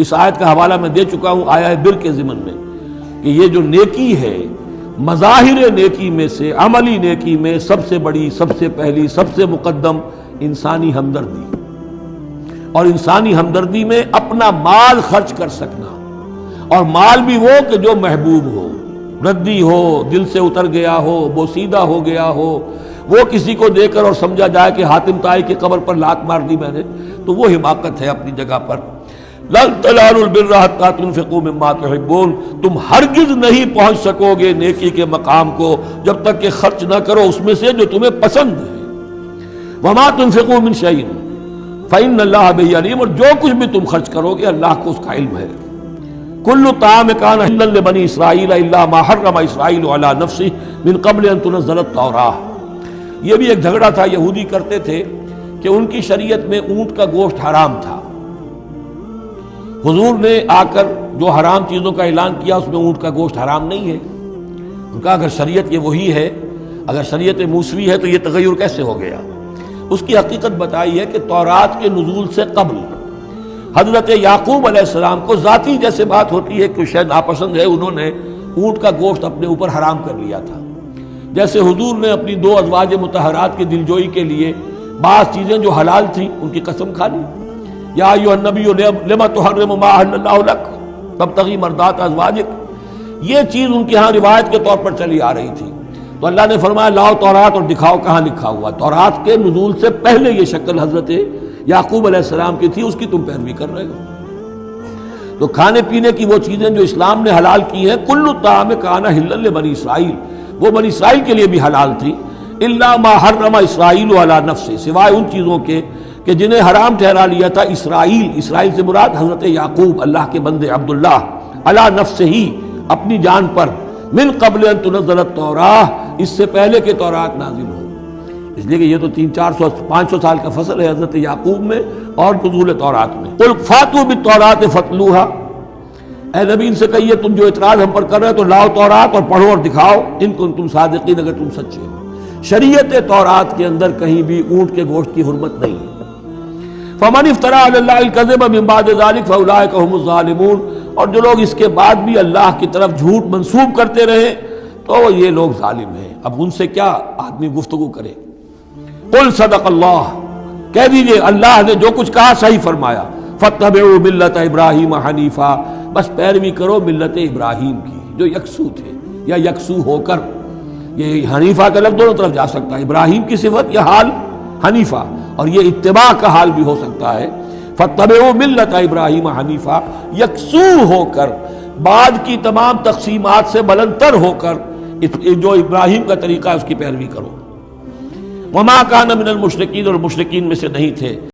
اس آیت کا حوالہ میں دے چکا ہوں آیا بر کے ضمن میں کہ یہ جو نیکی ہے مظاہر نیکی میں سے عملی نیکی میں سب سے بڑی، سب سے پہلی، سب سے مقدم انسانی ہمدردی، اور انسانی ہمدردی میں اپنا مال خرچ کر سکنا، اور مال بھی وہ کہ جو محبوب ہو، ردی ہو، دل سے اتر گیا ہو، بوسیدہ ہو گیا ہو، وہ کسی کو دے کر اور سمجھا جائے کہ حاتم طائی کی قبر پر لات مار دی میں نے، تو وہ حماقت ہے اپنی جگہ پر۔ لن تنالوا البر حتى تنفقوا مما تحبون، تم ہرگز نہیں پہنچ سکو گے نیکی کے مقام کو جب تک کہ خرچ نہ کرو اس میں سے جو تمہیں پسند ہے۔ وما تنفقوا من شيء فإن الله به عليم، اور جو کچھ بھی تم خرچ کرو گے اللہ کو اس کا علم ہے۔ كل طعام كان حلا لبني اسرائيل الا ما حرم اسرائيل على نفسه من قبل ان تنزل التوراة۔ یہ بھی ایک جھگڑا تھا، یہودی کرتے تھے کہ ان کی شریعت میں اونٹ کا گوشت حرام تھا۔ حضور نے آ کر جو حرام چیزوں کا اعلان کیا اس میں اونٹ کا گوشت حرام نہیں ہے۔ ان کا اگر شریعت یہ وہی ہے، اگر شریعت موسوی ہے تو یہ تغیر کیسے ہو گیا؟ اس کی حقیقت بتائی ہے کہ تورات کے نزول سے قبل حضرت یعقوب علیہ السلام کو ذاتی جیسے بات ہوتی ہے کہ شاید ناپسند ہے، انہوں نے اونٹ کا گوشت اپنے اوپر حرام کر لیا تھا۔ جیسے حضور نے اپنی 2 ازواج مطہرات کی دلجوئی کے لیے بعض چیزیں جو حلال تھیں ان کی قسم کھا لی، یا ایھا النبی لما تحرم ما احل اللہ لک تبتغی مرضات ازواجک، یہ چیز ان کے ہاں روایت کے طور پر چلی آ رہی تھی۔ تو اللہ نے فرمایا لاؤ تورات اور دکھاؤ کہاں لکھا ہوا۔ تورات کے نزول سے پہلے یہ شکل حضرت یعقوب علیہ السلام کی تھی، اس کی تم پیروی کر رہے ہو۔ تو کھانے پینے کی وہ چیزیں جو اسلام نے حلال کی ہیں، کل طعام کان حلا لبنی اسرائیل، وہ بنی اسرائیل کے لیے بھی حلال تھی، الا ما حرم اسرائیل علی نفسہ، سوائے ان چیزوں کے کہ جنہیں حرام ٹھہرا لیا تھا اسرائیل، اسرائیل سے مراد حضرت یعقوب اللہ کے بندے عبداللہ، علی نفسہ ہی، اپنی جان پر، من قبل ان تنزل التوراۃ، اس سے پہلے کہ تورات نازل ہو۔ اس لیے کہ یہ تو 300-400-500 سال کا فصل ہے حضرت یعقوب میں اور نزول تورات میں۔ قل فاتوا بالتوراۃ فاتلوها، اے نبی ان سے کہیے تم جو اعتراض ہم پر کر رہے ہو تو لاؤ تورات اور پڑھو اور دکھاؤ، ان کنتم صادقین، اگر تم سچے ہو۔ شریعت تورات کے اندر کہیں بھی اونٹ کے گوشت کی حرمت نہیں ہے۔ فمن افترى على الله الكذب من بعد ذلك فاولئك هم الظالمون، اور جو لوگ اس کے بعد بھی اللہ کی طرف جھوٹ منسوب کرتے رہے تو یہ لوگ ظالم ہیں۔ اب ان سے کیا آدمی گفتگو کرے؟ قل صدق اللہ، کہہ دیجئے اللہ نے جو کچھ کہا صحیح فرمایا۔ فاتبعوا ملت ابراہیم حنیفا، بس پیروی کرو ملت ابراہیم کی جو یکسو تھے یا یکسو ہو کر، یہ حنیفہ کا لفظ دونوں طرف جا سکتا ہے، ابراہیم کی صفت یا حال حنیفہ، اور یہ اتباع کا حال بھی ہو سکتا ہے۔ فاتبعوا ملت ابراہیم حنیفہ، یکسو ہو کر، بعد کی تمام تقسیمات سے بلندتر ہو کر جو ابراہیم کا طریقہ ہے اس کی پیروی کرو۔ وما کان من المشرکین، اور مشرکین میں سے نہیں تھے۔